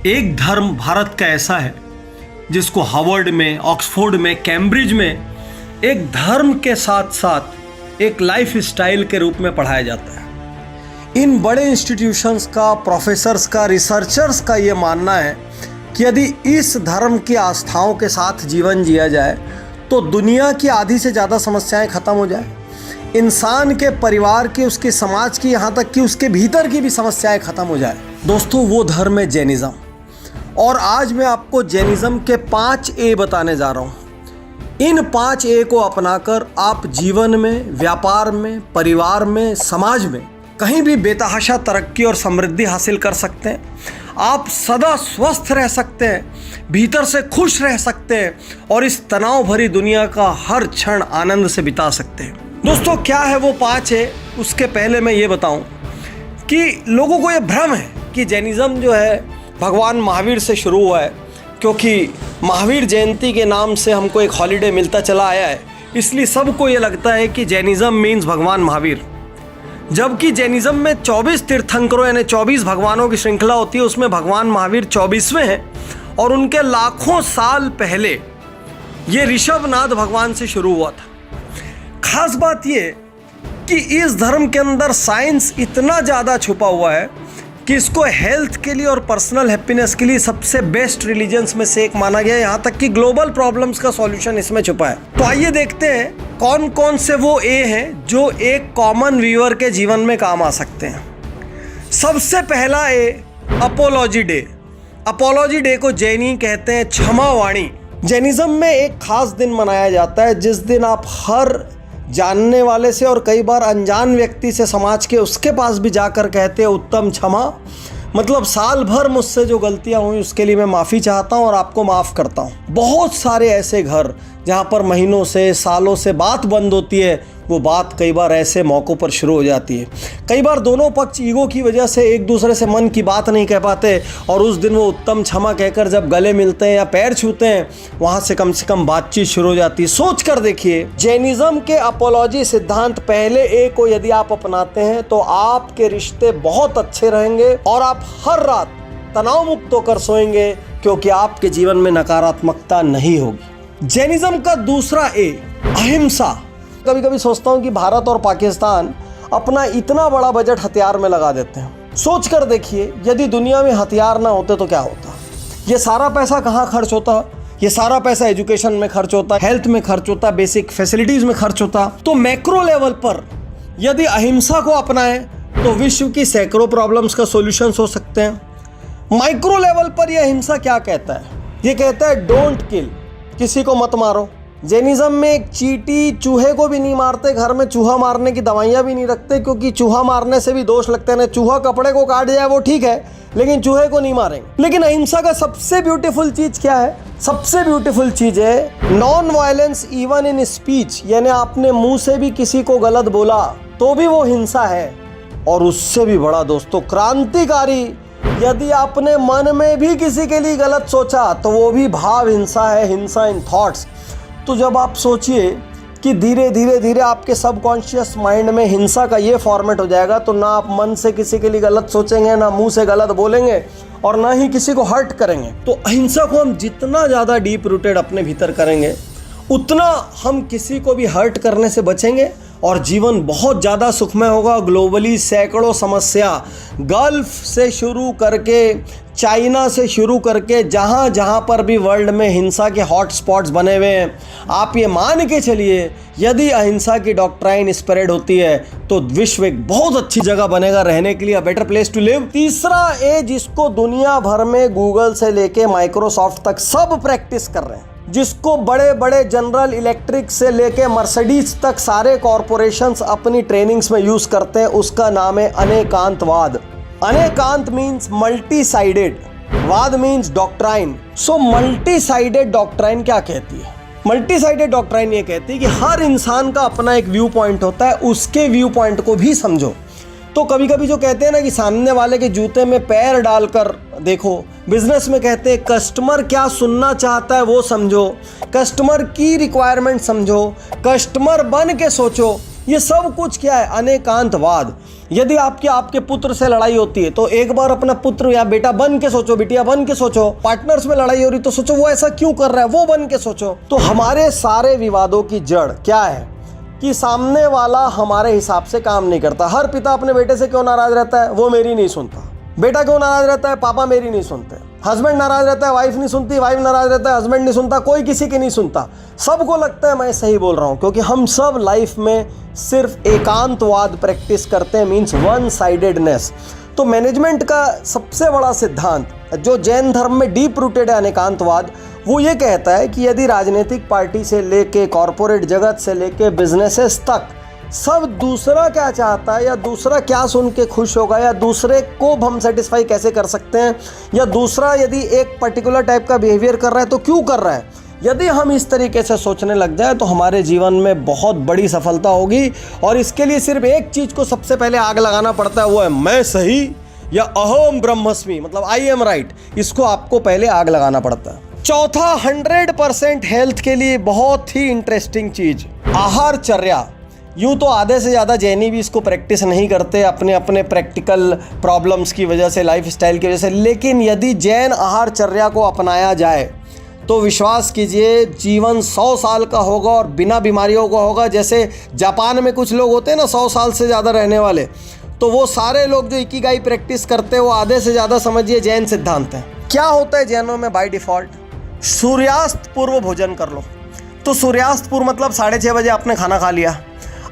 एक धर्म भारत का ऐसा है जिसको हार्वर्ड में, ऑक्सफोर्ड में, कैम्ब्रिज में एक धर्म के साथ साथ एक लाइफ स्टाइल के रूप में पढ़ाया जाता है। इन बड़े इंस्टीट्यूशंस का, प्रोफेसर्स का, रिसर्चर्स का ये मानना है कि यदि इस धर्म की आस्थाओं के साथ जीवन जिया जाए तो दुनिया की आधी से ज़्यादा समस्याएं खत्म हो जाए, इंसान के परिवार की, उसके समाज की, यहाँ तक कि उसके भीतर की भी समस्याएं खत्म हो जाए। दोस्तों, वो धर्म है जैनिज़्म। और आज मैं आपको जैनिज़्म के 5 ए बताने जा रहा हूँ। इन 5 ए को अपनाकर आप जीवन में, व्यापार में, परिवार में, समाज में कहीं भी बेतहाशा तरक्की और समृद्धि हासिल कर सकते हैं। आप सदा स्वस्थ रह सकते हैं, भीतर से खुश रह सकते हैं और इस तनाव भरी दुनिया का हर क्षण आनंद से बिता सकते हैं। दोस्तों, क्या है वो 5 ए? उसके पहले मैं ये बताऊं कि लोगों को ये भ्रम है कि जैनिज़्म जो है भगवान महावीर से शुरू हुआ है, क्योंकि महावीर जयंती के नाम से हमको एक हॉलीडे मिलता चला आया है, इसलिए सबको ये लगता है कि जैनिज़्म मीन्स भगवान महावीर। जबकि जैनिज़्म में 24 तीर्थंकरों यानी 24 भगवानों की श्रृंखला होती है, उसमें भगवान महावीर 24वें हैं और उनके लाखों साल पहले ये ऋषभनाथ भगवान से शुरू हुआ था। खास बात ये कि इस धर्म के अंदर साइंस इतना ज़्यादा छुपा हुआ है कि इसको हेल्थ के लिए और पर्सनल हैप्पीनेस के लिए सबसे बेस्ट रिलीजन्स में से एक माना गया है। यहाँ तक कि ग्लोबल प्रॉब्लम्स का सॉल्यूशन इसमें छुपा है। तो आइए देखते हैं कौन कौन से वो ए हैं जो एक कॉमन व्यूअर के जीवन में काम आ सकते हैं। सबसे पहला ए, अपोलॉजी डे। अपोलॉजी डे को जैनी कहते हैं क्षमावाणी। जैनिज़्म में एक खास दिन मनाया जाता है जिस दिन आप हर जानने वाले से और कई बार अनजान व्यक्ति से समाज के उसके पास भी जाकर कहते हैं उत्तम क्षमा, मतलब साल भर मुझसे जो गलतियां हुई उसके लिए मैं माफ़ी चाहता हूं और आपको माफ़ करता हूं। बहुत सारे ऐसे घर जहां पर महीनों से, सालों से बात बंद होती है, वो बात कई बार ऐसे मौक़ों पर शुरू हो जाती है। कई बार दोनों पक्ष ईगो की वजह से एक दूसरे से मन की बात नहीं कह पाते और उस दिन वो उत्तम क्षमा कहकर जब गले मिलते हैं या पैर छूते हैं, वहाँ से कम बातचीत शुरू हो जाती है। सोच कर देखिए, जैनिज़्म के अपोलॉजी सिद्धांत पहले ए को यदि आप अपनाते हैं तो आपके रिश्ते बहुत अच्छे रहेंगे और आप हर रात तनाव मुक्त होकर सोएंगे, क्योंकि आपके जीवन में नकारात्मकता नहीं होगी। जैनिज़्म का दूसरा ए, अहिंसा। कभी कभी सोचता हूँ कि भारत और पाकिस्तान अपना इतना बड़ा बजट हथियार में लगा देते हैं। सोच कर देखिए, यदि दुनिया में हथियार ना होते तो क्या होता? ये सारा पैसा कहाँ खर्च होता? ये सारा पैसा एजुकेशन में खर्च होता, हेल्थ में खर्च होता, बेसिक फैसिलिटीज़ में खर्च होता। तो मैक्रो लेवल पर यदि अहिंसा को अपनाएं तो विश्व की सैकड़ों प्रॉब्लम्स का सोल्यूशंस हो सकते हैं। माइक्रो लेवल पर यह अहिंसा क्या कहता है? ये कहता है डोंट किल, किसी को मत मारो। जैनिज़्म में एक चींटी चूहे को भी नहीं मारते, घर में चूहा मारने की दवाइयाँ भी नहीं रखते, क्योंकि चूहा मारने से भी दोष लगते हैं। चूहा कपड़े को काट जाए वो ठीक है, लेकिन चूहे को नहीं मारेंगे। लेकिन अहिंसा का सबसे ब्यूटीफुल चीज़ क्या है? सबसे ब्यूटीफुल चीज़ है non violence even in speech, यानी आपने मुंह से भी किसी को गलत बोला तो भी वो हिंसा है। और उससे भी बड़ा दोस्तों, क्रांतिकारी, यदि आपने मन में भी किसी के लिए गलत सोचा तो वो भी भाव हिंसा है, हिंसा इन थॉट्स। तो जब आप सोचिए कि धीरे धीरे आपके सबकॉन्शियस माइंड में हिंसा का ये फॉर्मेट हो जाएगा, तो ना आप मन से किसी के लिए गलत सोचेंगे, ना मुंह से गलत बोलेंगे और ना ही किसी को हर्ट करेंगे। तो अहिंसा को हम जितना ज़्यादा डीप रूटेड अपने भीतर करेंगे, उतना हम किसी को भी हर्ट करने से बचेंगे और जीवन बहुत ज़्यादा सुखमय होगा। ग्लोबली सैकड़ों समस्या, गल्फ से शुरू करके, चाइना से शुरू करके, जहाँ पर भी वर्ल्ड में हिंसा के हॉट स्पॉट्स बने हुए हैं, आप ये मान के चलिए यदि अहिंसा की डॉक्ट्राइन स्प्रेड होती है तो विश्व एक बहुत अच्छी जगह बनेगा रहने के लिए, a better place to live. तीसरा ए, जिसको दुनिया भर में गूगल से लेके माइक्रोसॉफ्ट तक सब प्रैक्टिस कर रहे हैं, जिसको बड़े बड़े जनरल इलेक्ट्रिक से लेके मर्सिडीज तक सारे कॉरपोरेशंस अपनी ट्रेनिंग्स में यूज करते हैं, उसका नाम है अनेकांतवाद। अनेकांत मीन्स मल्टी साइडेड, वाद means doctrine. So multi sided doctrine क्या कहती है? मल्टी साइडेड डॉक्ट्राइन ये कहती है कि हर इंसान का अपना एक व्यू पॉइंट होता है, उसके व्यू पॉइंट को भी समझो। तो कभी कभी जो कहते हैं ना कि सामने वाले के जूते में पैर डालकर देखो, बिजनेस में कहते हैं कस्टमर क्या सुनना चाहता है वो समझो, कस्टमर की रिक्वायरमेंट समझो, कस्टमर बन के सोचो। ये सब कुछ क्या है? अनेकांतवाद। यदि आपके पुत्र से लड़ाई होती है तो एक बार अपना पुत्र या बेटा बन के सोचो, बिटिया बन के सोचो। पार्टनर्स में लड़ाई हो रही तो सोचो वो ऐसा क्यों कर रहा है, वो बन के सोचो। तो हमारे सारे विवादों की जड़ क्या है कि सामने वाला हमारे हिसाब से काम नहीं करता। हर पिता अपने बेटे से क्यों नाराज रहता है? वो मेरी नहीं सुनता। बेटा क्यों नाराज रहता है? पापा मेरी नहीं सुनते। हस्बैंड नाराज रहता है, वाइफ नहीं सुनती। वाइफ नाराज रहता है, हस्बैंड नहीं सुनता। कोई किसी की नहीं सुनता। सबको लगता है मैं सही बोल रहा हूं, क्योंकि हम सब लाइफ में सिर्फ एकांतवाद प्रैक्टिस करते हैं, मीन्स वन साइडेडनेस। तो मैनेजमेंट का सबसे बड़ा सिद्धांत जो जैन धर्म में डीप रूटेड है, अनेकांतवाद, वो ये कहता है कि यदि राजनीतिक पार्टी से लेके कॉरपोरेट जगत से लेके बिजनेसेस तक सब दूसरा क्या चाहता है या दूसरा क्या सुन के खुश होगा या दूसरे को हम सेटिस्फाई कैसे कर सकते हैं या दूसरा यदि एक पर्टिकुलर टाइप का बिहेवियर कर रहा है तो क्यों कर रहा है, यदि हम इस तरीके से सोचने लग जाए तो हमारे जीवन में बहुत बड़ी सफलता होगी। और इसके लिए सिर्फ एक चीज़ को सबसे पहले आग लगाना पड़ता है, वो है मैं सही या अहम ब्रह्मस्मि, मतलब आई एम राइट। इसको आपको पहले आग लगाना पड़ता है। चौथा, 100% हेल्थ के लिए बहुत ही इंटरेस्टिंग चीज़, आहारचर्या। यूँ तो आधे से ज़्यादा जैनी भी इसको प्रैक्टिस नहीं करते अपने अपने प्रैक्टिकल प्रॉब्लम्स की वजह से, लाइफ स्टाइल की वजह से। लेकिन यदि जैन आहारचर्या को अपनाया जाए तो विश्वास कीजिए जीवन 100 साल का होगा और बिना बीमारियों का होगा। जैसे जापान में कुछ लोग होते हैं ना 100 साल से ज़्यादा रहने वाले, तो वो सारे लोग जो इकिगाई प्रैक्टिस करते हैं वो आधे से ज़्यादा समझिए जैन सिद्धांत है। क्या होता है जैनों में बाय डिफ़ॉल्ट? सूर्यास्त पूर्व भोजन कर लो। तो सूर्यास्त पूर्व मतलब 6:30 बजे आपने खाना खा लिया।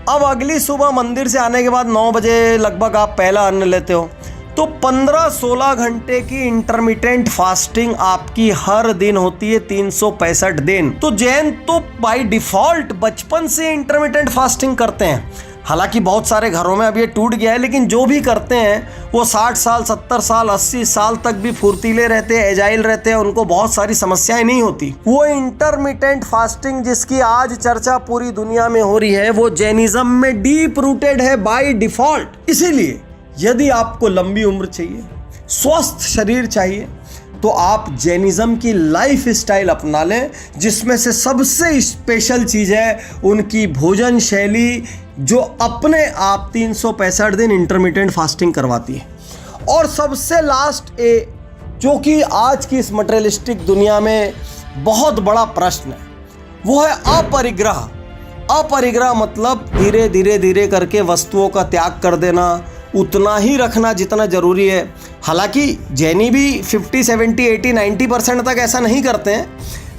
अब अगली सुबह मंदिर से आने के बाद 9 बजे लगभग आप पहला अन्न लेते हो, तो 15-16 घंटे की इंटरमिटेंट फास्टिंग आपकी हर दिन होती है, 365 दिन। तो जैन तो बाय डिफॉल्ट बचपन से इंटरमिटेंट फास्टिंग करते हैं। हालांकि बहुत सारे घरों में अब ये टूट गया है, लेकिन जो भी करते हैं वो 60 साल, 70 साल, 80 साल तक भी फुर्तीले रहते हैं, एजाइल रहते हैं, उनको बहुत सारी समस्याएं नहीं होती। वो इंटरमिटेंट फास्टिंग जिसकी आज चर्चा पूरी दुनिया में हो रही है, वो जैनिज्म में डीप रूटेड है बाय डिफॉल्ट। इसीलिए यदि आपको लंबी उम्र चाहिए, स्वस्थ शरीर चाहिए, तो आप जैनिज्म की लाइफ स्टाइल अपना लें, जिसमें से सबसे स्पेशल चीज़ है उनकी भोजन शैली, जो अपने आप 365 दिन इंटरमिटेंट फास्टिंग करवाती है। और सबसे लास्ट जो कि आज की इस मटेरियलिस्टिक दुनिया में बहुत बड़ा प्रश्न है, वो है अपरिग्रह। अपरिग्रह मतलब धीरे धीरे धीरे करके वस्तुओं का त्याग कर देना, उतना ही रखना जितना ज़रूरी है। हालांकि जैनी भी 50, 70, 80, 90% तक ऐसा नहीं करते हैं,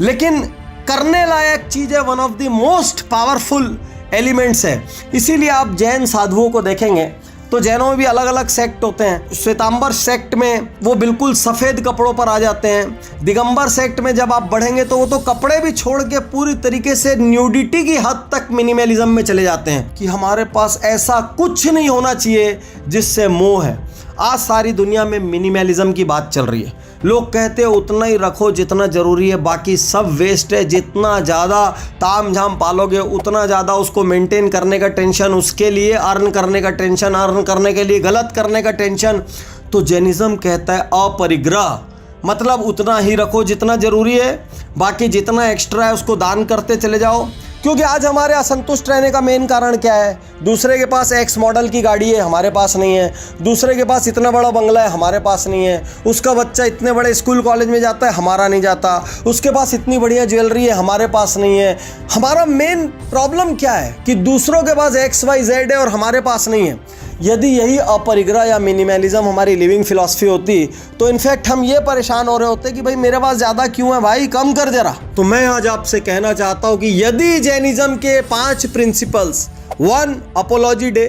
लेकिन करने लायक चीज़ है, one of the most powerful elements है। इसीलिए आप जैन साधुओं को देखेंगे तो जैनों में भी अलग अलग सेक्ट होते हैं। श्वेतांबर सेक्ट में वो बिल्कुल सफ़ेद कपड़ों पर आ जाते हैं। दिगंबर सेक्ट में जब आप बढ़ेंगे तो वो तो कपड़े भी छोड़ के पूरी तरीके से न्यूडिटी की हद तक मिनिमलिज्म में चले जाते हैं कि हमारे पास ऐसा कुछ नहीं होना चाहिए जिससे मोह है। आज सारी दुनिया में मिनिमलिज्म की बात चल रही है। लोग कहते हैं उतना ही रखो जितना ज़रूरी है, बाकी सब वेस्ट है। जितना ज़्यादा ताम झाम पालोगे उतना ज़्यादा उसको मेंटेन करने का टेंशन, उसके लिए अर्न करने का टेंशन, अर्न करने के लिए गलत करने का टेंशन। तो जैनिज्म कहता है अपरिग्रह, मतलब उतना ही रखो जितना ज़रूरी है, बाकी जितना एक्स्ट्रा है उसको दान करते चले जाओ। क्योंकि आज हमारे असंतुष्ट रहने का मेन कारण क्या है? दूसरे के पास एक्स मॉडल की गाड़ी है, हमारे पास नहीं है। दूसरे के पास इतना बड़ा बंगला है, हमारे पास नहीं है। उसका बच्चा इतने बड़े स्कूल कॉलेज में जाता है, हमारा नहीं जाता। उसके पास इतनी बढ़िया ज्वेलरी है, हमारे पास नहीं है। हमारा मेन प्रॉब्लम क्या है कि दूसरों के पास XYZ है और हमारे पास नहीं है। यदि यही अपरिग्रह या मिनिमलिज्म हमारी लिविंग फिलॉसफी होती तो इनफैक्ट हम ये परेशान हो रहे होते कि भाई मेरे पास ज़्यादा क्यों है भाई, कम कर जरा। तो मैं आज आपसे कहना चाहता हूँ कि यदि जैनिज्म के 5 प्रिंसिपल्स, 1 अपोलॉजी डे,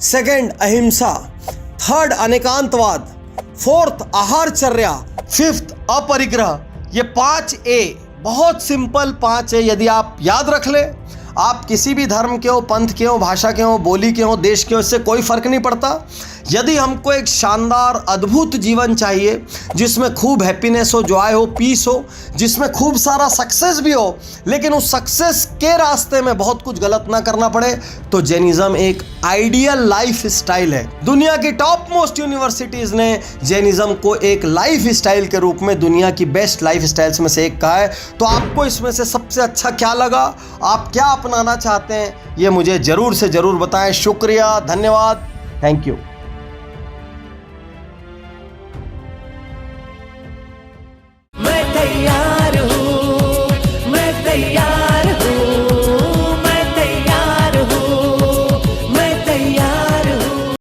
2 अहिंसा, 3 अनेकांतवाद, 4 आहारचर्या, 5 अपरिग्रह, ये 5A बहुत सिंपल 5 है। यदि आप याद रख ले, आप किसी भी धर्म के हो, पंथ के हो, भाषा के हो, बोली के हो, देश के हो, इससे कोई फर्क नहीं पड़ता। यदि हमको एक शानदार अद्भुत जीवन चाहिए जिसमें खूब हैप्पीनेस हो, जॉय हो, पीस हो, जिसमें खूब सारा सक्सेस भी हो, लेकिन उस सक्सेस के रास्ते में बहुत कुछ गलत ना करना पड़े, तो जैनिज्म एक आइडियल लाइफ स्टाइल है। दुनिया की टॉप मोस्ट यूनिवर्सिटीज़ ने जैनिज़्म को एक लाइफ स्टाइल के रूप में दुनिया की बेस्ट लाइफ स्टाइल्स में से एक कहा है। तो आपको इसमें से सबसे अच्छा क्या लगा, आप क्या अपनाना चाहते हैं, ये मुझे ज़रूर से ज़रूर बताएं। शुक्रिया, धन्यवाद, थैंक यू।